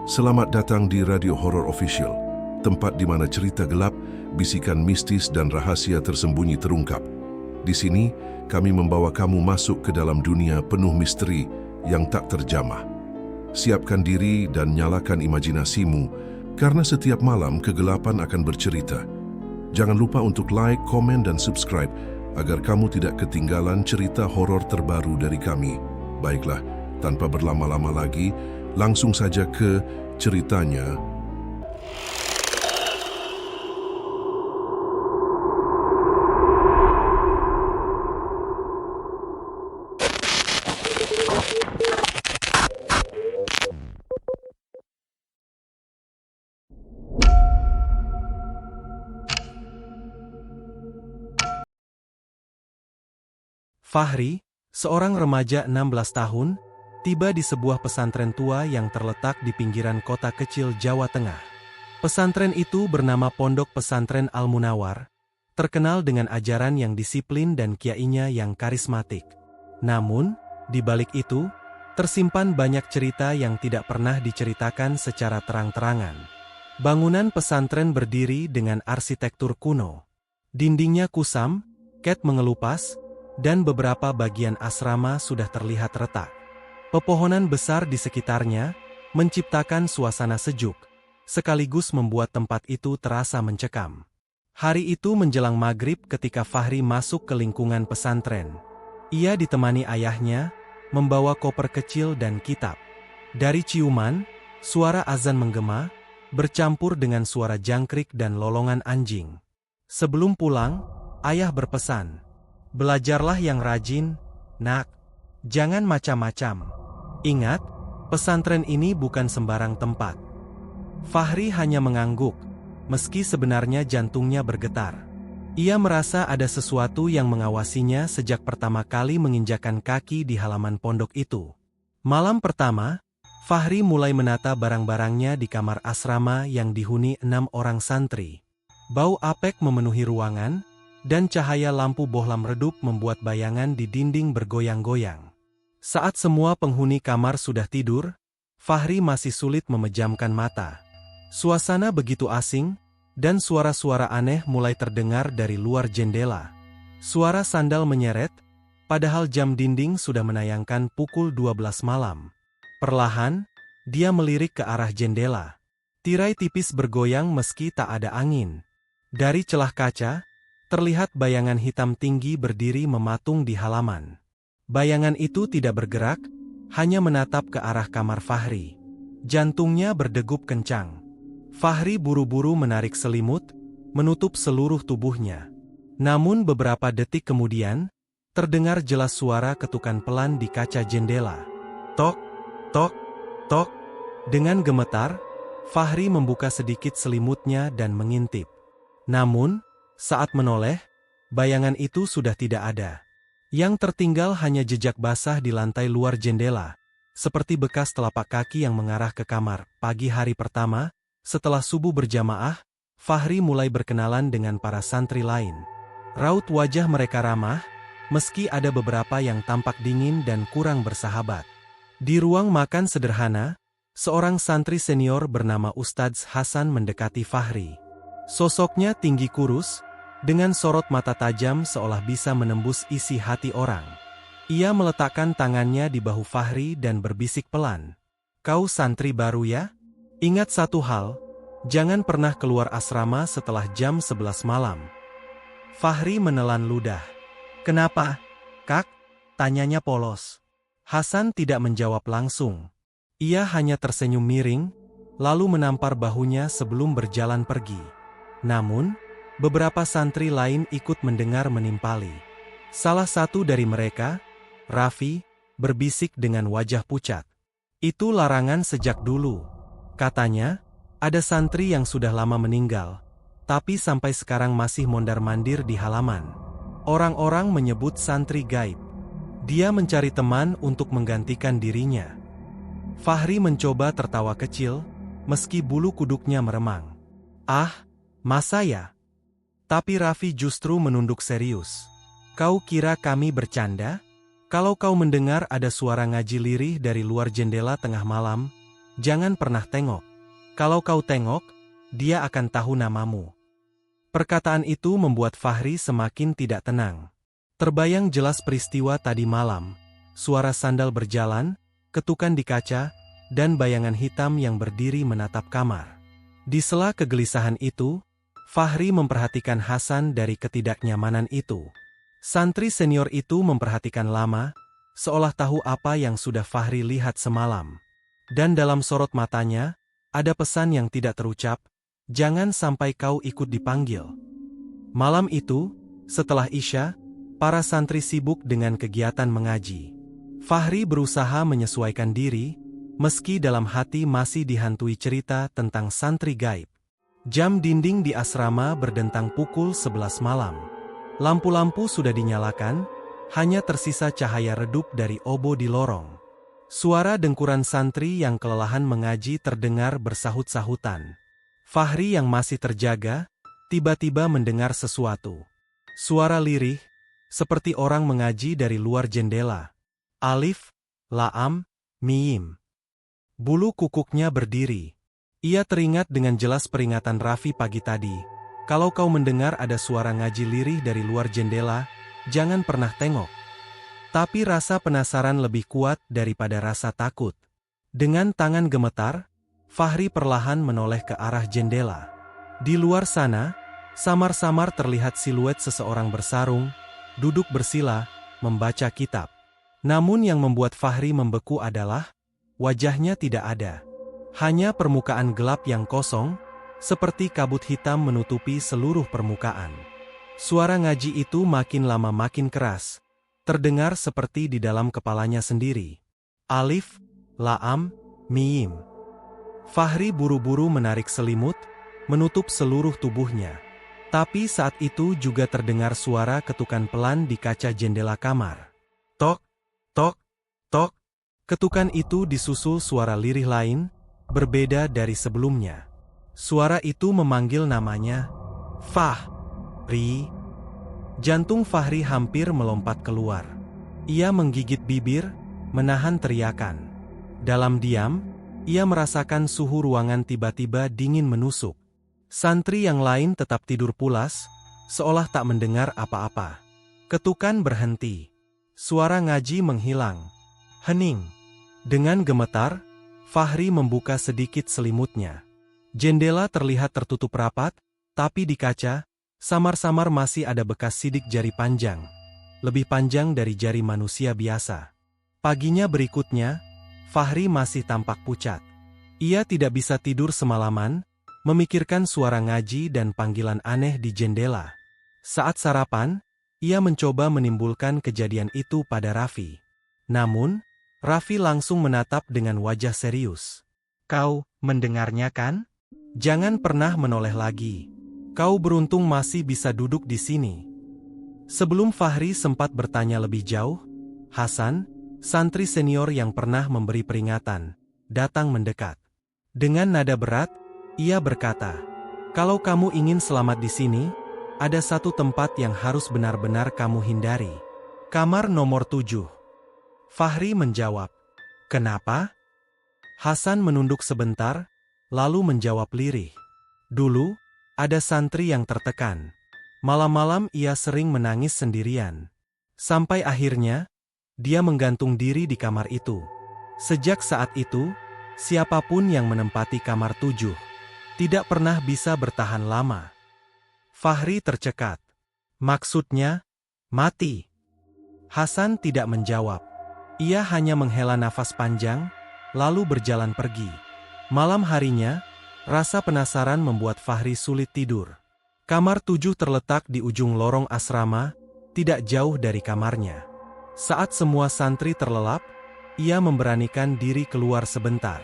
Selamat datang di Radio Horor Official, tempat di mana cerita gelap, bisikan mistis dan rahasia tersembunyi terungkap. Di sini, kami membawa kamu masuk ke dalam dunia penuh misteri yang tak terjamah. Siapkan diri dan nyalakan imajinasimu, karena setiap malam kegelapan akan bercerita. Jangan lupa untuk like, komen, dan subscribe agar kamu tidak ketinggalan cerita horor terbaru dari kami. Baiklah, tanpa berlama-lama lagi, langsung saja ke ceritanya. Fahri, seorang remaja 16 tahun, tiba di sebuah pesantren tua yang terletak di pinggiran kota kecil Jawa Tengah. Pesantren itu bernama Pondok Pesantren Al-Munawar, terkenal dengan ajaran yang disiplin dan kiainya yang karismatik. Namun, di balik itu, tersimpan banyak cerita yang tidak pernah diceritakan secara terang-terangan. Bangunan pesantren berdiri dengan arsitektur kuno. Dindingnya kusam, cat mengelupas, dan beberapa bagian asrama sudah terlihat retak. Pepohonan besar di sekitarnya menciptakan suasana sejuk, sekaligus membuat tempat itu terasa mencekam. Hari itu menjelang maghrib ketika Fahri masuk ke lingkungan pesantren. Ia ditemani ayahnya, membawa koper kecil dan kitab. Dari ciuman, suara azan menggema, bercampur dengan suara jangkrik dan lolongan anjing. Sebelum pulang, ayah berpesan, "Belajarlah yang rajin, nak. Jangan macam-macam. Ingat, pesantren ini bukan sembarang tempat." Fahri hanya mengangguk, meski sebenarnya jantungnya bergetar. Ia merasa ada sesuatu yang mengawasinya sejak pertama kali menginjakkan kaki di halaman pondok itu. Malam pertama, Fahri mulai menata barang-barangnya di kamar asrama yang dihuni 6 orang santri. Bau apek memenuhi ruangan, dan cahaya lampu bohlam redup membuat bayangan di dinding bergoyang-goyang. Saat semua penghuni kamar sudah tidur, Fahri masih sulit memejamkan mata. Suasana begitu asing, dan suara-suara aneh mulai terdengar dari luar jendela. Suara sandal menyeret, padahal jam dinding sudah menayangkan pukul 12 malam. Perlahan, dia melirik ke arah jendela. Tirai tipis bergoyang meski tak ada angin. Dari celah kaca, terlihat bayangan hitam tinggi berdiri mematung di halaman. Bayangan itu tidak bergerak, hanya menatap ke arah kamar Fahri. Jantungnya berdegup kencang. Fahri buru-buru menarik selimut, menutup seluruh tubuhnya. Namun beberapa detik kemudian, terdengar jelas suara ketukan pelan di kaca jendela. Tok, tok, tok. Dengan gemetar, Fahri membuka sedikit selimutnya dan mengintip. Namun, saat menoleh, bayangan itu sudah tidak ada. Yang tertinggal hanya jejak basah di lantai luar jendela, seperti bekas telapak kaki yang mengarah ke kamar. Pagi hari pertama, setelah subuh berjamaah, Fahri mulai berkenalan dengan para santri lain. Raut wajah mereka ramah, meski ada beberapa yang tampak dingin dan kurang bersahabat. Di ruang makan sederhana, seorang santri senior bernama Ustadz Hasan mendekati Fahri. Sosoknya tinggi kurus, dengan sorot mata tajam seolah bisa menembus isi hati orang. Ia meletakkan tangannya di bahu Fahri dan berbisik pelan. "Kau santri baru ya? Ingat satu hal, jangan pernah keluar asrama setelah jam 11 malam." Fahri menelan ludah. "Kenapa, Kak?" tanyanya polos. Hasan tidak menjawab langsung. Ia hanya tersenyum miring, lalu menampar bahunya sebelum berjalan pergi. Namun, beberapa santri lain ikut mendengar menimpali. Salah satu dari mereka, Raffi, berbisik dengan wajah pucat. "Itu larangan sejak dulu," katanya. "Ada santri yang sudah lama meninggal, tapi sampai sekarang masih mondar-mandir di halaman. Orang-orang menyebut santri gaib. Dia mencari teman untuk menggantikan dirinya." Fahri mencoba tertawa kecil, meski bulu kuduknya meremang. "Ah, masa ya?" Tapi Raffi justru menunduk serius. "Kau kira kami bercanda? Kalau kau mendengar ada suara ngaji lirih dari luar jendela tengah malam, Jangan pernah tengok. Kalau kau tengok, dia akan tahu namamu. Perkataan itu membuat Fahri semakin tidak tenang. Terbayang jelas peristiwa tadi malam, suara sandal berjalan, ketukan di kaca, dan bayangan hitam yang berdiri menatap kamar. Di sela kegelisahan itu, Fahri memperhatikan Hasan dari ketidaknyamanan itu. Santri senior itu memperhatikan lama, seolah tahu apa yang sudah Fahri lihat semalam. Dan dalam sorot matanya, ada pesan yang tidak terucap, jangan sampai kau ikut dipanggil. Malam itu, setelah Isya, para santri sibuk dengan kegiatan mengaji. Fahri berusaha menyesuaikan diri, meski dalam hati masih dihantui cerita tentang santri gaib. Jam dinding di asrama berdentang pukul 11 malam. Lampu-lampu sudah dinyalakan, hanya tersisa cahaya redup dari obo di lorong. Suara dengkuran santri yang kelelahan mengaji terdengar bersahut-sahutan. Fahri yang masih terjaga, tiba-tiba mendengar sesuatu. Suara lirih, seperti orang mengaji dari luar jendela. Alif, Laam, Miim. Bulu kukuknya berdiri. Ia teringat dengan jelas peringatan Raffi pagi tadi. Kalau kau mendengar ada suara ngaji lirih dari luar jendela, jangan pernah tengok. Tapi rasa penasaran lebih kuat daripada rasa takut. Dengan tangan gemetar, Fahri perlahan menoleh ke arah jendela. Di luar sana, samar-samar terlihat siluet seseorang bersarung, duduk bersila, membaca kitab. Namun yang membuat Fahri membeku adalah, wajahnya tidak ada. Hanya permukaan gelap yang kosong, seperti kabut hitam menutupi seluruh permukaan. Suara ngaji itu makin lama makin keras. Terdengar seperti di dalam kepalanya sendiri. Alif, Laam, Miim. Fahri buru-buru menarik selimut, menutup seluruh tubuhnya. Tapi saat itu juga terdengar suara ketukan pelan di kaca jendela kamar. Tok, tok, tok. Ketukan itu disusul suara lirih lain, berbeda dari sebelumnya. Suara itu memanggil namanya, Fahri. Jantung Fahri hampir melompat keluar. Ia menggigit bibir, menahan teriakan. Dalam diam, ia merasakan suhu ruangan tiba-tiba dingin menusuk. Santri yang lain tetap tidur pulas, seolah tak mendengar apa-apa. Ketukan berhenti. Suara ngaji menghilang. Hening. Dengan gemetar, Fahri membuka sedikit selimutnya. Jendela terlihat tertutup rapat, tapi di kaca, samar-samar masih ada bekas sidik jari panjang. Lebih panjang dari jari manusia biasa. Paginya berikutnya, Fahri masih tampak pucat. Ia tidak bisa tidur semalaman, memikirkan suara ngaji dan panggilan aneh di jendela. Saat sarapan, ia mencoba menimbulkan kejadian itu pada Raffi. Namun, Raffi langsung menatap dengan wajah serius. Kau mendengarnya kan? Jangan pernah menoleh lagi. Kau beruntung masih bisa duduk di sini. Sebelum Fahri sempat bertanya lebih jauh, Hasan, santri senior yang pernah memberi peringatan, datang mendekat. Dengan nada berat, ia berkata, kalau kamu ingin selamat di sini, ada satu tempat yang harus benar-benar kamu hindari. Kamar nomor 7. Fahri menjawab, kenapa? Hasan menunduk sebentar, lalu menjawab lirih. Dulu, ada santri yang tertekan. Malam-malam ia sering menangis sendirian. Sampai akhirnya, dia menggantung diri di kamar itu. Sejak saat itu, siapapun yang menempati kamar 7, tidak pernah bisa bertahan lama. Fahri tercekat. Maksudnya, mati. Hasan tidak menjawab. Ia hanya menghela nafas panjang, lalu berjalan pergi. Malam harinya, rasa penasaran membuat Fahri sulit tidur. Kamar 7 terletak di ujung lorong asrama, tidak jauh dari kamarnya. Saat semua santri terlelap, ia memberanikan diri keluar sebentar.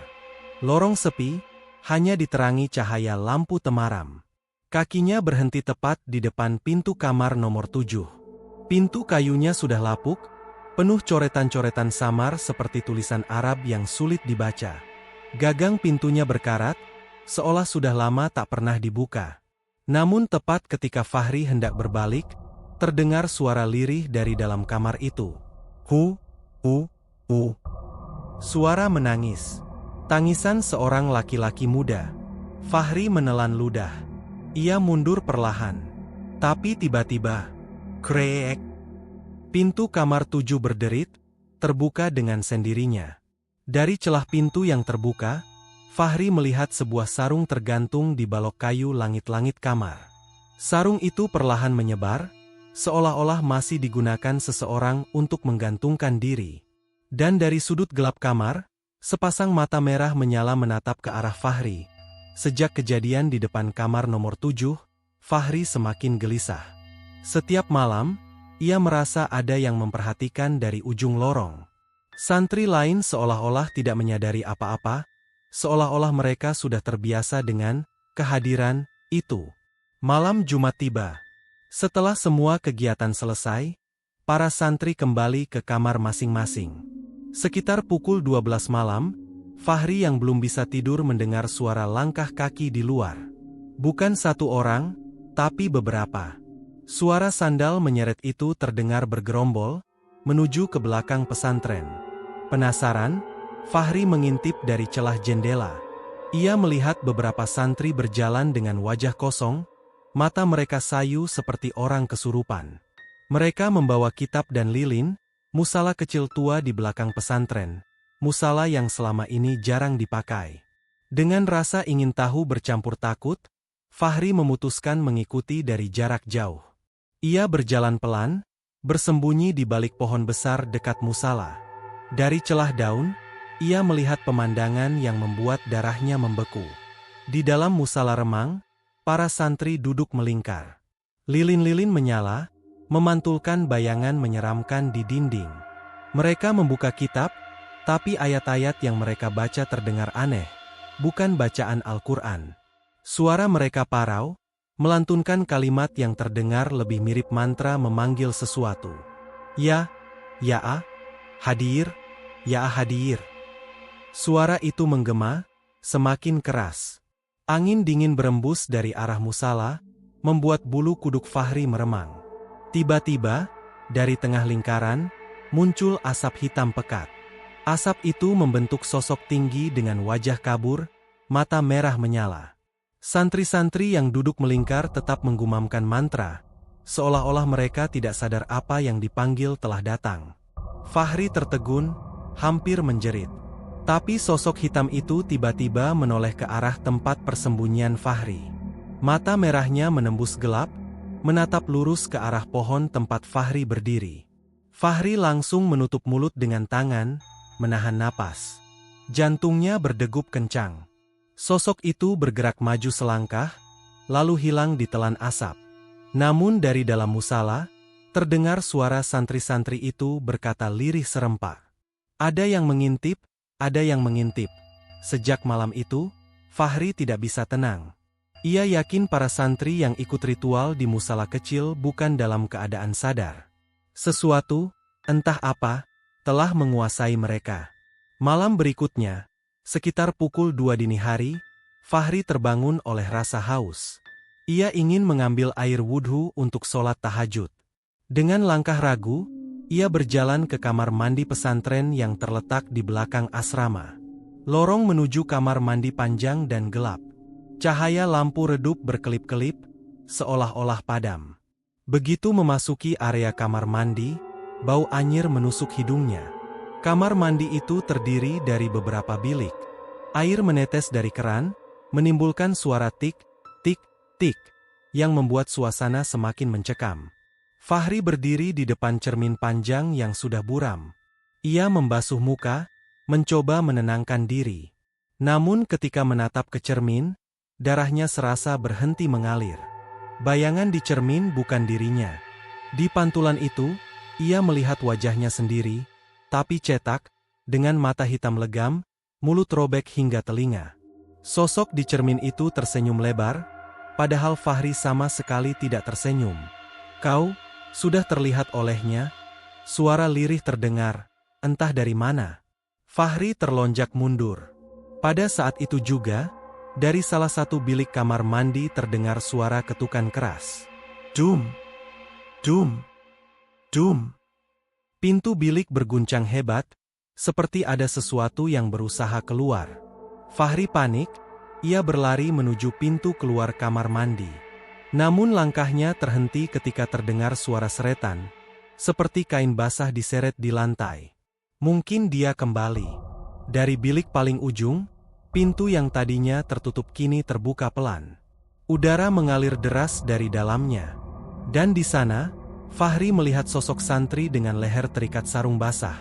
Lorong sepi, hanya diterangi cahaya lampu temaram. Kakinya berhenti tepat di depan pintu kamar nomor 7. Pintu kayunya sudah lapuk, penuh coretan-coretan samar seperti tulisan Arab yang sulit dibaca. Gagang pintunya berkarat, seolah sudah lama tak pernah dibuka. Namun tepat ketika Fahri hendak berbalik, terdengar suara lirih dari dalam kamar itu. Hu, hu, hu. Suara menangis. Tangisan seorang laki-laki muda. Fahri menelan ludah. Ia mundur perlahan. Tapi tiba-tiba, krek. Pintu kamar 7 berderit, terbuka dengan sendirinya. Dari celah pintu yang terbuka, Fahri melihat sebuah sarung tergantung di balok kayu langit-langit kamar. Sarung itu perlahan menyebar, seolah-olah masih digunakan seseorang untuk menggantungkan diri. Dan dari sudut gelap kamar, sepasang mata merah menyala menatap ke arah Fahri. Sejak kejadian di depan kamar nomor 7, Fahri semakin gelisah. Setiap malam, ia merasa ada yang memperhatikan dari ujung lorong. Santri lain seolah-olah tidak menyadari apa-apa, seolah-olah mereka sudah terbiasa dengan kehadiran itu. Malam Jumat tiba. Setelah semua kegiatan selesai, para santri kembali ke kamar masing-masing. Sekitar pukul 12 malam, Fahri yang belum bisa tidur mendengar suara langkah kaki di luar. Bukan satu orang, tapi beberapa. Suara sandal menyeret itu terdengar bergerombol, menuju ke belakang pesantren. Penasaran, Fahri mengintip dari celah jendela. Ia melihat beberapa santri berjalan dengan wajah kosong, mata mereka sayu seperti orang kesurupan. Mereka membawa kitab dan lilin, musala kecil tua di belakang pesantren, musala yang selama ini jarang dipakai. Dengan rasa ingin tahu bercampur takut, Fahri memutuskan mengikuti dari jarak jauh. Ia berjalan pelan, bersembunyi di balik pohon besar dekat musala. Dari celah daun, ia melihat pemandangan yang membuat darahnya membeku. Di dalam musala remang, para santri duduk melingkar. Lilin-lilin menyala, memantulkan bayangan menyeramkan di dinding. Mereka membuka kitab, tapi ayat-ayat yang mereka baca terdengar aneh, bukan bacaan Al-Quran. Suara mereka parau, melantunkan kalimat yang terdengar lebih mirip mantra memanggil sesuatu. Ya, hadir, ya hadir. Suara itu menggema, semakin keras. Angin dingin berembus dari arah musala, membuat bulu kuduk Fahri meremang. Tiba-tiba, dari tengah lingkaran, muncul asap hitam pekat. Asap itu membentuk sosok tinggi dengan wajah kabur, mata merah menyala. Santri-santri yang duduk melingkar tetap menggumamkan mantra, seolah-olah mereka tidak sadar apa yang dipanggil telah datang. Fahri tertegun, hampir menjerit. Tapi sosok hitam itu tiba-tiba menoleh ke arah tempat persembunyian Fahri. Mata merahnya menembus gelap, menatap lurus ke arah pohon tempat Fahri berdiri. Fahri langsung menutup mulut dengan tangan, menahan napas. Jantungnya berdegup kencang. Sosok itu bergerak maju selangkah, lalu hilang di telan asap. Namun dari dalam musala, terdengar suara santri-santri itu berkata lirih serempak. Ada yang mengintip, ada yang mengintip. Sejak malam itu, Fahri tidak bisa tenang. Ia yakin para santri yang ikut ritual di musala kecil bukan dalam keadaan sadar. Sesuatu, entah apa, telah menguasai mereka. Malam berikutnya, sekitar pukul 2 dini hari, Fahri terbangun oleh rasa haus. Ia ingin mengambil air wudhu untuk sholat tahajud. Dengan langkah ragu, ia berjalan ke kamar mandi pesantren yang terletak di belakang asrama. Lorong menuju kamar mandi panjang dan gelap. Cahaya lampu redup berkelip-kelip, seolah-olah padam. Begitu memasuki area kamar mandi, bau anyir menusuk hidungnya. Kamar mandi itu terdiri dari beberapa bilik. Air menetes dari keran, menimbulkan suara tik, tik, tik, yang membuat suasana semakin mencekam. Fahri berdiri di depan cermin panjang yang sudah buram. Ia membasuh muka, mencoba menenangkan diri. Namun ketika menatap ke cermin, darahnya serasa berhenti mengalir. Bayangan di cermin bukan dirinya. Di pantulan itu, ia melihat wajahnya sendiri, tapi cetak, dengan mata hitam legam, mulut robek hingga telinga. Sosok di cermin itu tersenyum lebar, padahal Fahri sama sekali tidak tersenyum. "Kau sudah terlihat olehnya?" Suara lirih terdengar, entah dari mana. Fahri terlonjak mundur. Pada saat itu juga, dari salah satu bilik kamar mandi terdengar suara ketukan keras. Dum, dum, dum. Pintu bilik berguncang hebat, seperti ada sesuatu yang berusaha keluar. Fahri panik, ia berlari menuju pintu keluar kamar mandi. Namun langkahnya terhenti ketika terdengar suara seretan, seperti kain basah diseret di lantai. Mungkin dia kembali. Dari bilik paling ujung, pintu yang tadinya tertutup kini terbuka pelan. Udara mengalir deras dari dalamnya. Dan di sana, Fahri melihat sosok santri dengan leher terikat sarung basah.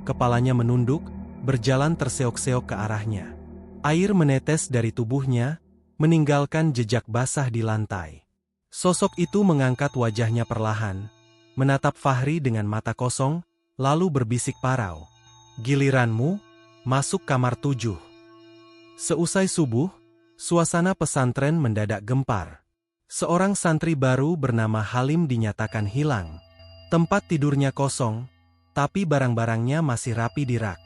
Kepalanya menunduk, berjalan terseok-seok ke arahnya. Air menetes dari tubuhnya, meninggalkan jejak basah di lantai. Sosok itu mengangkat wajahnya perlahan, menatap Fahri dengan mata kosong, lalu berbisik parau. "Giliranmu, masuk kamar 7." Seusai subuh, suasana pesantren mendadak gempar. Seorang santri baru bernama Halim dinyatakan hilang. Tempat tidurnya kosong, tapi barang-barangnya masih rapi di rak.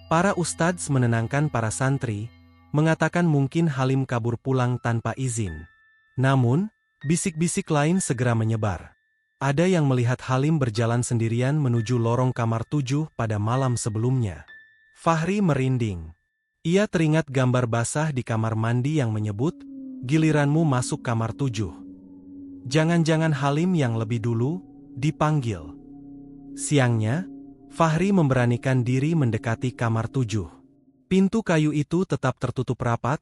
Para ustadz menenangkan para santri, mengatakan mungkin Halim kabur pulang tanpa izin. Namun, bisik-bisik lain segera menyebar. Ada yang melihat Halim berjalan sendirian menuju lorong kamar 7 pada malam sebelumnya. Fahri merinding. Ia teringat gambar basah di kamar mandi yang menyebut, "Giliranmu masuk kamar 7." Jangan-jangan Halim yang lebih dulu dipanggil. Siangnya, Fahri memberanikan diri mendekati kamar 7. Pintu kayu itu tetap tertutup rapat,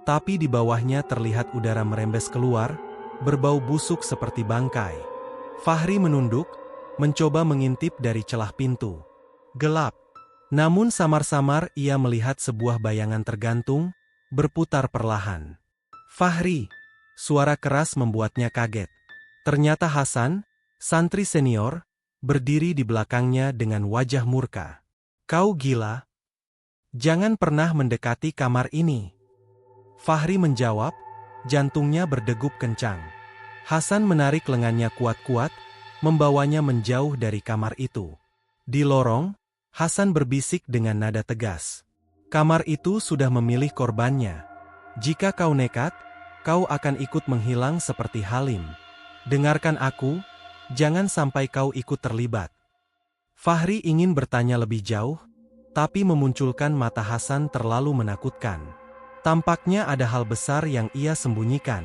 tapi di bawahnya terlihat udara merembes keluar, berbau busuk seperti bangkai. Fahri menunduk, mencoba mengintip dari celah pintu. Gelap. Namun samar-samar ia melihat sebuah bayangan tergantung, berputar perlahan. "Fahri!" Suara keras membuatnya kaget. Ternyata Hasan, santri senior, berdiri di belakangnya dengan wajah murka. "Kau gila? Jangan pernah mendekati kamar ini." Fahri menjawab, jantungnya berdegup kencang. Hasan menarik lengannya kuat-kuat, membawanya menjauh dari kamar itu. Di lorong, Hasan berbisik dengan nada tegas. "Kamar itu sudah memilih korbannya. Jika kau nekat, kau akan ikut menghilang seperti Halim. Dengarkan aku, jangan sampai kau ikut terlibat." Fahri ingin bertanya lebih jauh, tapi memunculkan mata Hasan terlalu menakutkan. Tampaknya ada hal besar yang ia sembunyikan.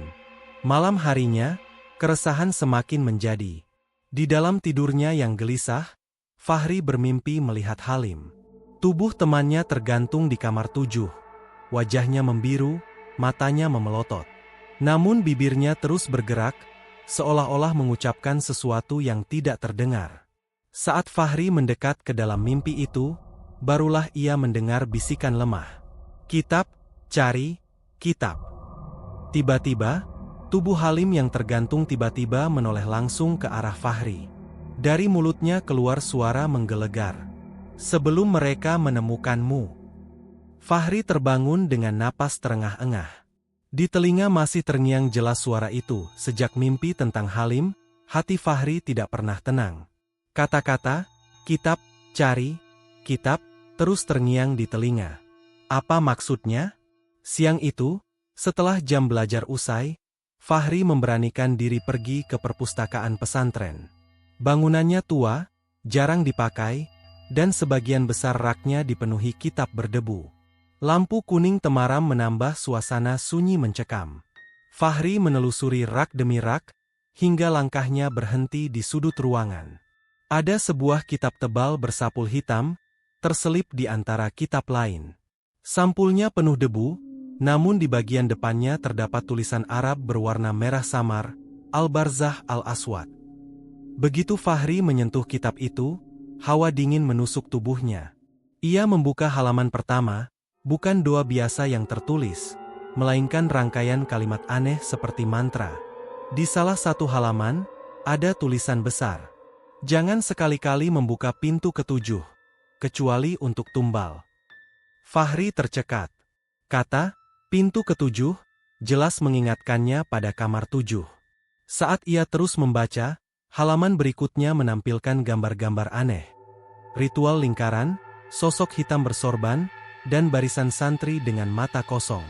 Malam harinya, keresahan semakin menjadi. Di dalam tidurnya yang gelisah, Fahri bermimpi melihat Halim. Tubuh temannya tergantung di kamar 7. Wajahnya membiru, matanya memelotot. Namun bibirnya terus bergerak, seolah-olah mengucapkan sesuatu yang tidak terdengar. Saat Fahri mendekat ke dalam mimpi itu, barulah ia mendengar bisikan lemah. "Kitab, cari, kitab." Tiba-tiba, tubuh Halim yang tergantung tiba-tiba menoleh langsung ke arah Fahri. Dari mulutnya keluar suara menggelegar. "Sebelum mereka menemukanmu." Fahri terbangun dengan napas terengah-engah. Di telinga masih terngiang jelas suara itu. Sejak mimpi tentang Halim, hati Fahri tidak pernah tenang. Kata-kata, "kitab, cari, kitab," terus terngiang di telinga. Apa maksudnya? Siang itu, setelah jam belajar usai, Fahri memberanikan diri pergi ke perpustakaan pesantren. Bangunannya tua, jarang dipakai, dan sebagian besar raknya dipenuhi kitab berdebu. Lampu kuning temaram menambah suasana sunyi mencekam. Fahri menelusuri rak demi rak, hingga langkahnya berhenti di sudut ruangan. Ada sebuah kitab tebal bersapul hitam, terselip di antara kitab lain. Sampulnya penuh debu, namun di bagian depannya terdapat tulisan Arab berwarna merah samar, Al-Barzah Al-Aswad. Begitu Fahri menyentuh kitab itu, hawa dingin menusuk tubuhnya. Ia membuka halaman pertama, bukan doa biasa yang tertulis, melainkan rangkaian kalimat aneh seperti mantra. Di salah satu halaman, ada tulisan besar. "Jangan sekali-kali membuka pintu ke-7, kecuali untuk tumbal." Fahri tercekat. Kata, "pintu ke-7, jelas mengingatkannya pada kamar 7. Saat ia terus membaca, halaman berikutnya menampilkan gambar-gambar aneh. Ritual lingkaran, sosok hitam bersorban, dan barisan santri dengan mata kosong.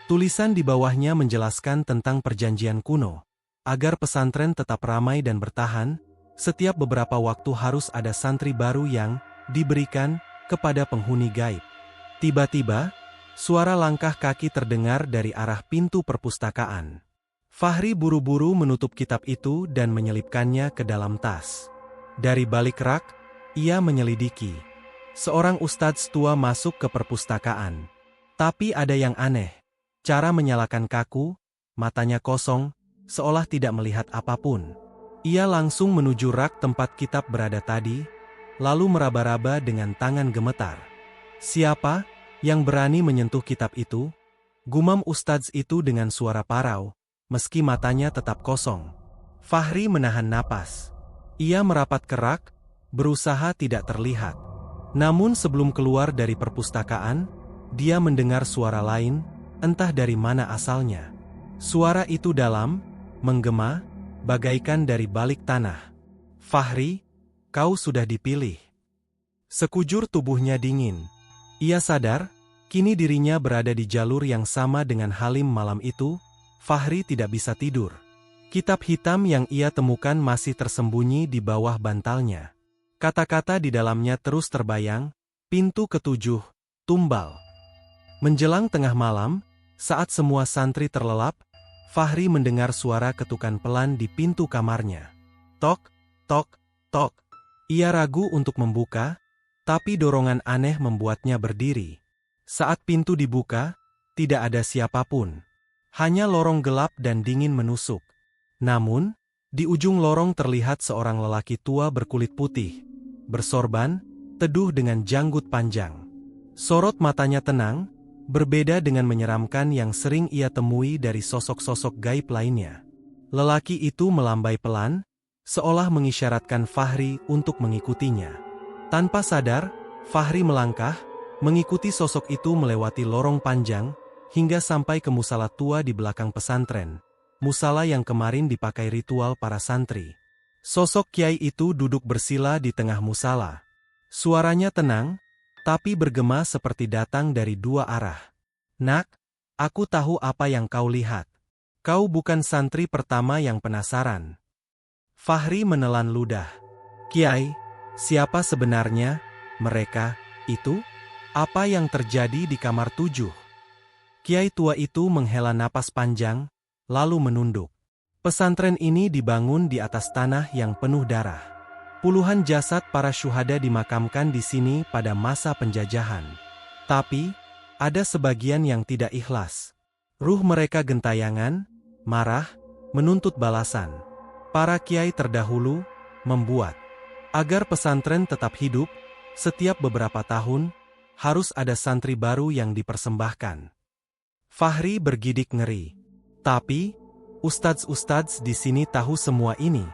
Tulisan di bawahnya menjelaskan tentang perjanjian kuno. Agar pesantren tetap ramai dan bertahan, setiap beberapa waktu harus ada santri baru yang diberikan kepada penghuni gaib. Tiba-tiba, Suara langkah kaki terdengar dari arah pintu perpustakaan. Fahri buru-buru menutup kitab itu dan menyelipkannya ke dalam tas. Dari balik rak, ia menyelidiki. Seorang ustadz tua masuk ke perpustakaan. Tapi ada yang aneh. Cara menyalakan kaku, matanya kosong, seolah tidak melihat apapun. Ia langsung menuju rak tempat kitab berada tadi, lalu meraba-raba dengan tangan gemetar. "Siapa yang berani menyentuh kitab itu?" gumam ustadz itu dengan suara parau, meski matanya tetap kosong. Fahri menahan napas. Ia merapat ke rak, berusaha tidak terlihat. Namun sebelum keluar dari perpustakaan, dia mendengar suara lain, entah dari mana asalnya. Suara itu dalam, menggema, bagaikan dari balik tanah. "Fahri, kau sudah dipilih." Sekujur tubuhnya dingin. Ia sadar, kini dirinya berada di jalur yang sama dengan Halim malam itu. Fahri tidak bisa tidur. Kitab hitam yang ia temukan masih tersembunyi di bawah bantalnya. Kata-kata di dalamnya terus terbayang, pintu ketujuh, tumbal. Menjelang tengah malam, saat semua santri terlelap, Fahri mendengar suara ketukan pelan di pintu kamarnya. Tok, tok, tok. Ia ragu untuk membuka, tapi dorongan aneh membuatnya berdiri. Saat pintu dibuka, tidak ada siapapun. Hanya lorong gelap dan dingin menusuk. Namun, di ujung lorong terlihat seorang lelaki tua berkulit putih, bersorban, teduh dengan janggut panjang. Sorot matanya tenang, berbeda dengan menyeramkan yang sering ia temui dari sosok-sosok gaib lainnya. Lelaki itu melambai pelan, seolah mengisyaratkan Fahri untuk mengikutinya. Tanpa sadar, Fahri melangkah, mengikuti sosok itu melewati lorong panjang, hingga sampai ke musala tua di belakang pesantren. Musala yang kemarin dipakai ritual para santri. Sosok kiai itu duduk bersila di tengah musala. Suaranya tenang, tapi bergema seperti datang dari dua arah. "Nak, aku tahu apa yang kau lihat. Kau bukan santri pertama yang penasaran." Fahri menelan ludah. "Kiai, siapa sebenarnya mereka itu? Apa yang terjadi di kamar 7?" Kiai tua itu menghela napas panjang, lalu menunduk. Pesantren ini dibangun di atas tanah yang penuh darah. Puluhan jasad para syuhada dimakamkan di sini pada masa penjajahan. Tapi, ada sebagian yang tidak ikhlas. Ruh mereka gentayangan, marah, menuntut balasan. Para kiai terdahulu membuat agar pesantren tetap hidup, setiap beberapa tahun, harus ada santri baru yang dipersembahkan. Fahri bergidik ngeri. Tapi, ustadz-ustadz di sini tahu semua ini.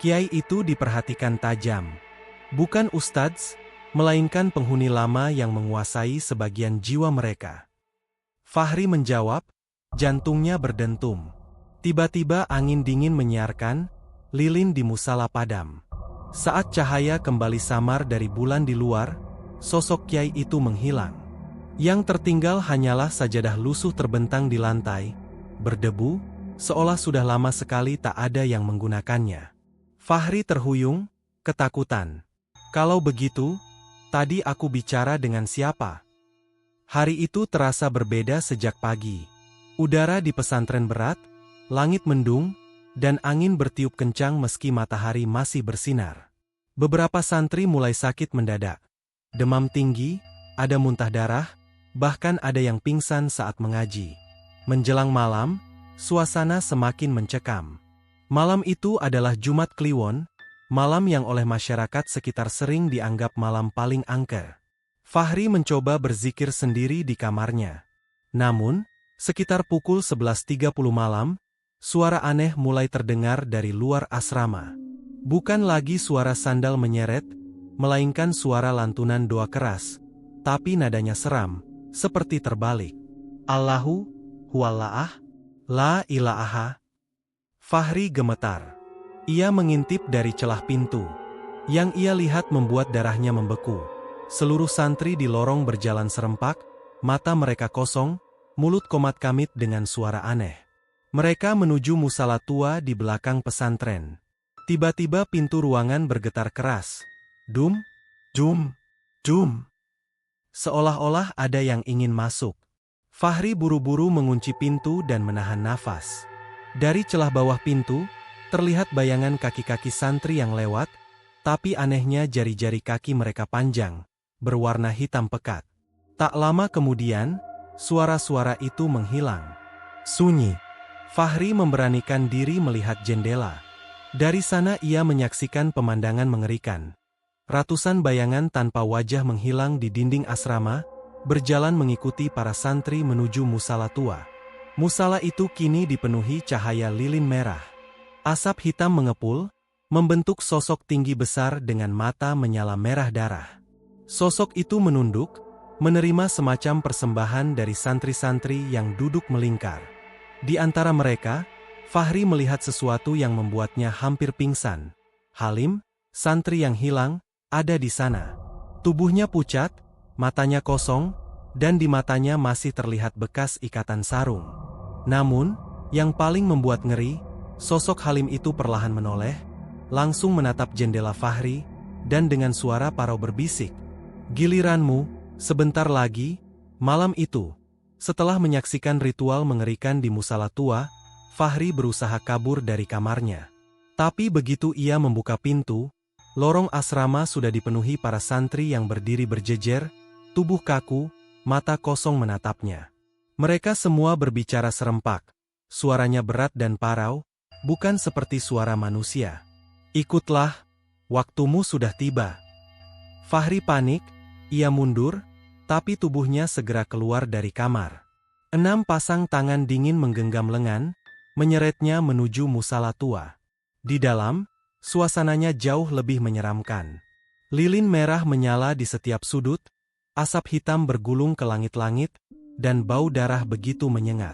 Kiai itu diperhatikan tajam. Bukan ustadz, melainkan penghuni lama yang menguasai sebagian jiwa mereka. Fahri menjawab, jantungnya berdentum. Tiba-tiba angin dingin menyiarkan, lilin di musala padam. Saat cahaya kembali samar dari bulan di luar, sosok kiai itu menghilang. Yang tertinggal hanyalah sajadah lusuh terbentang di lantai, berdebu, seolah sudah lama sekali tak ada yang menggunakannya. Fahri terhuyung, ketakutan. Kalau begitu, tadi aku bicara dengan siapa? Hari itu terasa berbeda sejak pagi. Udara di pesantren berat, langit mendung, dan angin bertiup kencang meski matahari masih bersinar. Beberapa santri mulai sakit mendadak. Demam tinggi, ada muntah darah, bahkan ada yang pingsan saat mengaji. Menjelang malam, suasana semakin mencekam. Malam itu adalah Jumat Kliwon, malam yang oleh masyarakat sekitar sering dianggap malam paling angker. Fahri mencoba berzikir sendiri di kamarnya. Namun, sekitar pukul 11.30 malam, suara aneh mulai terdengar dari luar asrama. Bukan lagi suara sandal menyeret, melainkan suara lantunan doa keras, tapi nadanya seram, seperti terbalik. Allahu, huwalla'ah, la ilaha. Fahri gemetar. Ia mengintip dari celah pintu. Yang ia lihat membuat darahnya membeku. Seluruh santri di lorong berjalan serempak, mata mereka kosong, mulut komat-kamit dengan suara aneh. Mereka menuju musala tua di belakang pesantren. Tiba-tiba pintu ruangan bergetar keras. Dum, jum, jum. seolah-olah ada yang ingin masuk. Fahri buru-buru mengunci pintu dan menahan nafas. Dari celah bawah pintu, terlihat bayangan kaki-kaki santri yang lewat, tapi anehnya jari-jari kaki mereka panjang, berwarna hitam pekat. Tak lama kemudian, suara-suara itu menghilang. Sunyi. Fahri memberanikan diri melihat jendela. Dari sana ia menyaksikan pemandangan mengerikan. Ratusan bayangan tanpa wajah menghilang di dinding asrama, berjalan mengikuti para santri menuju musala tua. Musala itu kini dipenuhi cahaya lilin merah. Asap hitam mengepul, membentuk sosok tinggi besar dengan mata menyala merah darah. Sosok itu menunduk, menerima semacam persembahan dari santri-santri yang duduk melingkar. Di antara mereka, Fahri melihat sesuatu yang membuatnya hampir pingsan. Halim, santri yang hilang, ada di sana. Tubuhnya pucat, matanya kosong, dan di matanya masih terlihat bekas ikatan sarung. Namun, yang paling membuat ngeri, sosok Halim itu perlahan menoleh, langsung menatap jendela Fahri, dan dengan suara parau berbisik, "Giliranmu, sebentar lagi." Malam itu, setelah menyaksikan ritual mengerikan di musala tua, Fahri berusaha kabur dari kamarnya. Tapi begitu ia membuka pintu, lorong asrama sudah dipenuhi para santri yang berdiri berjejer, tubuh kaku, mata kosong menatapnya. Mereka semua berbicara serempak, suaranya berat dan parau, bukan seperti suara manusia. "Ikutlah, waktumu sudah tiba." Fahri panik, ia mundur, tapi tubuhnya segera keluar dari kamar. 6 pasang tangan dingin menggenggam lengan, menyeretnya menuju musala tua. Di dalam, suasananya jauh lebih menyeramkan. Lilin merah menyala di setiap sudut, asap hitam bergulung ke langit-langit, dan bau darah begitu menyengat.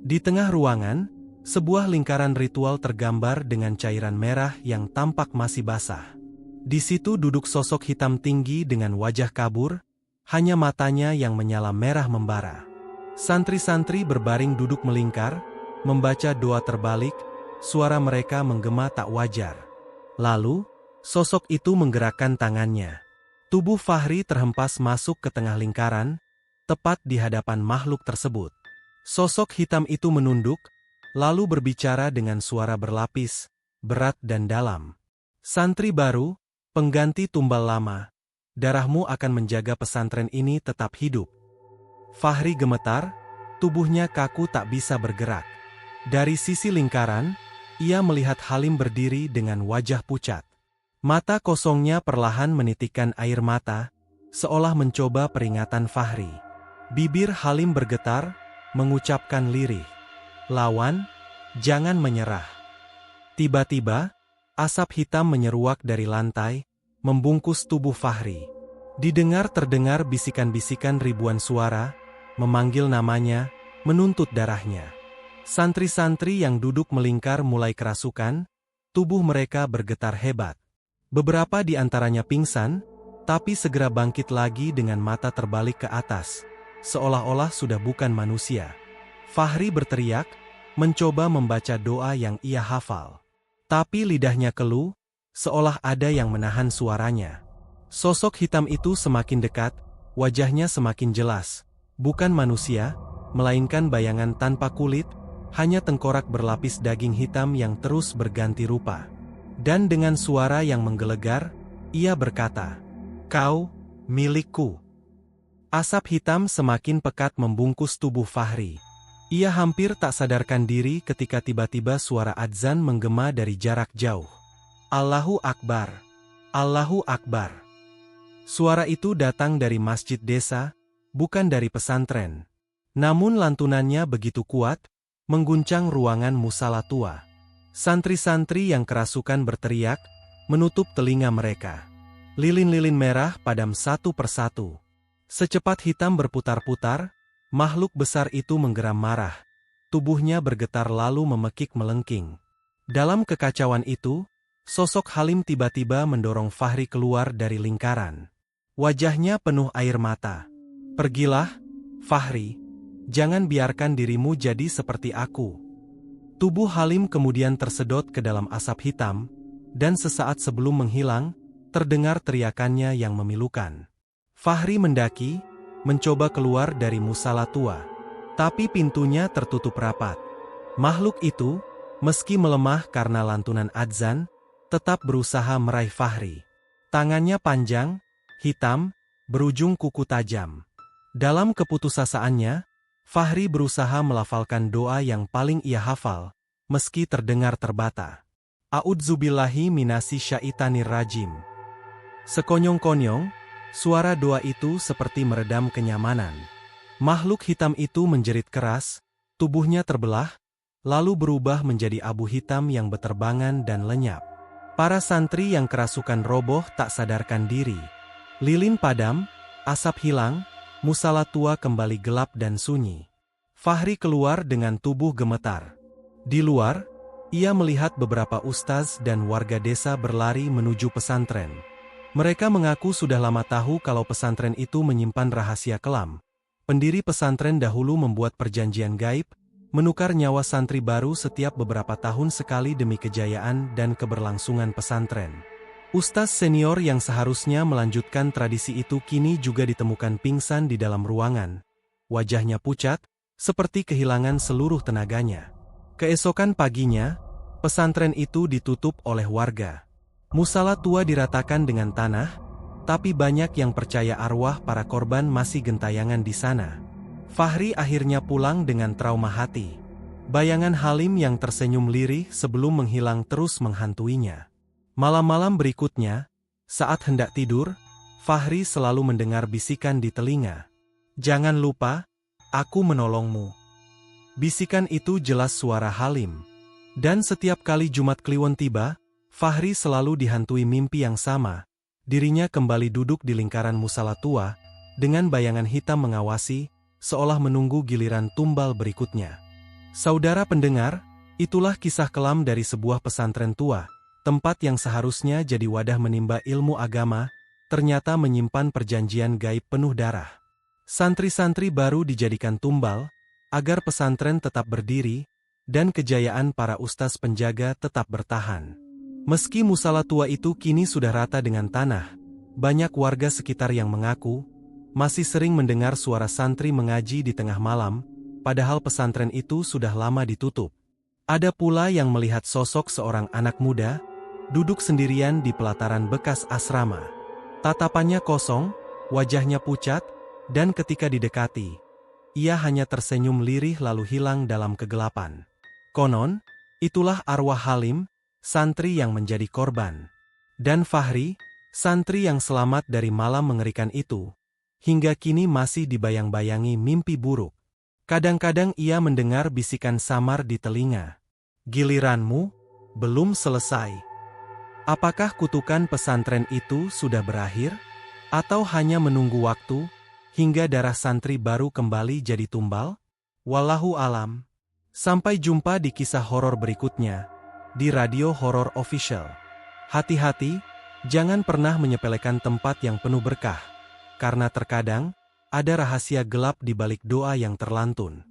Di tengah ruangan, sebuah lingkaran ritual tergambar dengan cairan merah yang tampak masih basah. Di situ duduk sosok hitam tinggi dengan wajah kabur, hanya matanya yang menyala merah membara. Santri-santri berbaring duduk melingkar, membaca doa terbalik, suara mereka menggema tak wajar. Lalu, sosok itu menggerakkan tangannya. Tubuh Fahri terhempas masuk ke tengah lingkaran, tepat di hadapan makhluk tersebut. Sosok hitam itu menunduk, lalu berbicara dengan suara berlapis, berat dan dalam. "Santri baru, pengganti tumbal lama, darahmu akan menjaga pesantren ini tetap hidup." Fahri gemetar, tubuhnya kaku tak bisa bergerak. Dari sisi lingkaran, ia melihat Halim berdiri dengan wajah pucat. Mata kosongnya perlahan menitikkan air mata, seolah mencoba peringatan Fahri. Bibir Halim bergetar, mengucapkan lirih, "Lawan, jangan menyerah." Tiba-tiba, asap hitam menyeruak dari lantai, membungkus tubuh Fahri. Terdengar bisikan-bisikan ribuan suara, memanggil namanya, menuntut darahnya. Santri-santri yang duduk melingkar mulai kerasukan, tubuh mereka bergetar hebat. Beberapa di antaranya pingsan, tapi segera bangkit lagi dengan mata terbalik ke atas, seolah-olah sudah bukan manusia. Fahri berteriak, mencoba membaca doa yang ia hafal. Tapi lidahnya keluh, seolah ada yang menahan suaranya. Sosok hitam itu semakin dekat, wajahnya semakin jelas. Bukan manusia, melainkan bayangan tanpa kulit, hanya tengkorak berlapis daging hitam yang terus berganti rupa. Dan dengan suara yang menggelegar, ia berkata, "Kau, milikku." Asap hitam semakin pekat membungkus tubuh Fahri. Ia hampir tak sadarkan diri ketika tiba-tiba suara adzan menggema dari jarak jauh. "Allahu Akbar! Allahu Akbar!" Suara itu datang dari masjid desa, bukan dari pesantren. Namun lantunannya begitu kuat, mengguncang ruangan musala tua. Santri-santri yang kerasukan berteriak, menutup telinga mereka. Lilin-lilin merah padam satu persatu. Secepat hitam berputar-putar, makhluk besar itu menggeram marah. Tubuhnya bergetar lalu memekik melengking. Dalam kekacauan itu, sosok Halim tiba-tiba mendorong Fahri keluar dari lingkaran. Wajahnya penuh air mata. "Pergilah, Fahri. Jangan biarkan dirimu jadi seperti aku." Tubuh Halim kemudian tersedot ke dalam asap hitam, dan sesaat sebelum menghilang, terdengar teriakannya yang memilukan. Fahri mendaki, mencoba keluar dari musala tua. Tapi pintunya tertutup rapat. Makhluk itu, meski melemah karena lantunan adzan, tetap berusaha meraih Fahri. Tangannya panjang, hitam, berujung kuku tajam. Dalam keputusasaannya, Fahri berusaha melafalkan doa yang paling ia hafal, meski terdengar terbata. A'udzubillahi minasy syaitanir rajim. Sekonyong-konyong, suara doa itu seperti meredam kenyamanan. Makhluk hitam itu menjerit keras, tubuhnya terbelah, lalu berubah menjadi abu hitam yang beterbangan dan lenyap. Para santri yang kerasukan roboh tak sadarkan diri. Lilin padam, asap hilang, musala tua kembali gelap dan sunyi. Fahri keluar dengan tubuh gemetar. Di luar, ia melihat beberapa ustaz dan warga desa berlari menuju pesantren. Mereka mengaku sudah lama tahu kalau pesantren itu menyimpan rahasia kelam. Pendiri pesantren dahulu membuat perjanjian gaib, menukar nyawa santri baru setiap beberapa tahun sekali demi kejayaan dan keberlangsungan pesantren. Ustaz senior yang seharusnya melanjutkan tradisi itu kini juga ditemukan pingsan di dalam ruangan. Wajahnya pucat, seperti kehilangan seluruh tenaganya. Keesokan paginya, pesantren itu ditutup oleh warga. Musala tua diratakan dengan tanah, tapi banyak yang percaya arwah para korban masih gentayangan di sana. Fahri akhirnya pulang dengan trauma hati. Bayangan Halim yang tersenyum lirih sebelum menghilang terus menghantuinya. Malam-malam berikutnya, saat hendak tidur, Fahri selalu mendengar bisikan di telinga. "Jangan lupa, aku menolongmu." Bisikan itu jelas suara Halim. Dan setiap kali Jumat Kliwon tiba, Fahri selalu dihantui mimpi yang sama. Dirinya kembali duduk di lingkaran musala tua, dengan bayangan hitam mengawasi, seolah menunggu giliran tumbal berikutnya. Saudara pendengar, itulah kisah kelam dari sebuah pesantren tua, tempat yang seharusnya jadi wadah menimba ilmu agama, ternyata menyimpan perjanjian gaib penuh darah. Santri-santri baru dijadikan tumbal, agar pesantren tetap berdiri, dan kejayaan para ustaz penjaga tetap bertahan. Meski musala tua itu kini sudah rata dengan tanah, banyak warga sekitar yang mengaku, masih sering mendengar suara santri mengaji di tengah malam, padahal pesantren itu sudah lama ditutup. Ada pula yang melihat sosok seorang anak muda, duduk sendirian di pelataran bekas asrama. Tatapannya kosong, wajahnya pucat, dan ketika didekati, ia hanya tersenyum lirih lalu hilang dalam kegelapan. Konon, itulah arwah Halim, santri yang menjadi korban. Dan Fahri, santri yang selamat dari malam mengerikan itu, hingga kini masih dibayang-bayangi mimpi buruk. Kadang-kadang ia mendengar bisikan samar di telinga. "Giliranmu, belum selesai." Apakah kutukan pesantren itu sudah berakhir? Atau hanya menunggu waktu, hingga darah santri baru kembali jadi tumbal? Wallahu alam. Sampai jumpa di kisah horor berikutnya, di Radio Horor Official. Hati-hati, jangan pernah menyepelekan tempat yang penuh berkah, karena terkadang ada rahasia gelap di balik doa yang terlantun.